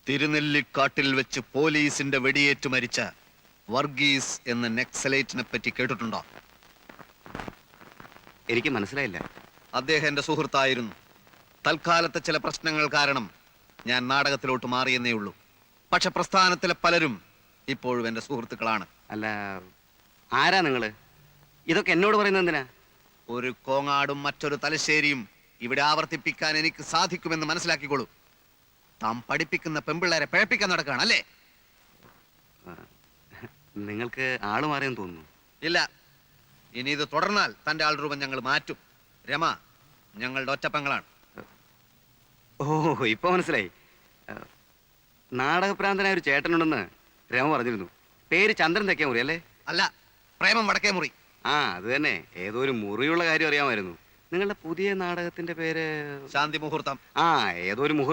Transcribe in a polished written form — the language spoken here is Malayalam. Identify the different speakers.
Speaker 1: തിരുനെല്ലിക്കാട്ടിൽ വെച്ച് പോലീസിന്റെ വെടിയേറ്റ് മരിച്ച വർഗീസ് എന്ന നെക്സലൈറ്റിനെ പറ്റി കേട്ടിട്ടുണ്ടോ?
Speaker 2: എനിക്ക് മനസ്സിലായില്ല.
Speaker 1: അദ്ദേഹം എന്റെ സുഹൃത്തായിരുന്നു. തൽക്കാലത്തെ ചില പ്രശ്നങ്ങൾ കാരണം ഞാൻ നാടകത്തിലോട്ട് മാറിയെന്നേ ഉള്ളൂ. പക്ഷെ പ്രസ്ഥാനത്തിലെ പലരും ഇപ്പോഴും എന്റെ സുഹൃത്തുക്കളാണ്.
Speaker 2: അല്ല, ആരാ നിങ്ങള്? ഇതൊക്കെ എന്നോട് പറയുന്നത് എന്തിനാ?
Speaker 1: ഒരു കോങ്ങാടും മറ്റൊരു തലശ്ശേരിയും ഇവിടെ ആവർത്തിപ്പിക്കാൻ എനിക്ക് സാധിക്കുമെന്ന് മനസ്സിലാക്കിക്കോളൂ. താൻ പഠിപ്പിക്കുന്ന പെമ്പിള്ളേരെ പിഴപ്പിക്കാൻ നടക്കുകയാണ് അല്ലേ?
Speaker 2: നിങ്ങൾക്ക് ആള് മാറിയെന്ന് തോന്നുന്നു.
Speaker 1: ഇല്ല, ഇനി ഇത് തുടർന്നാൽ തന്റെ ആൾ രൂപം ഞങ്ങൾ മാറ്റും. രമ ഞങ്ങളുടെ ഒറ്റപ്പങ്ങളാണ്.
Speaker 2: ഓ, ഇപ്പൊ മനസ്സിലായി. നാടകപ്രാന്തനായ ഒരു ചേട്ടനുണ്ടെന്ന് രമ പറഞ്ഞിരുന്നു. പേര് ചന്ദ്രൻ തെക്കേ മുറി അല്ലേ?
Speaker 1: അല്ല, പ്രേമം വടക്കേ മുറി.
Speaker 2: ആ, അത് തന്നെ. ഏതോ ഒരു മുറിയുള്ള കാര്യം അറിയാമായിരുന്നു. നിങ്ങളുടെ പുതിയ നാടകത്തിന്റെ പേര്?
Speaker 1: ശാന്തി മുഹൂർത്തം.
Speaker 2: ആ, ഏതോ ഒരു മുഹൂർത്തം.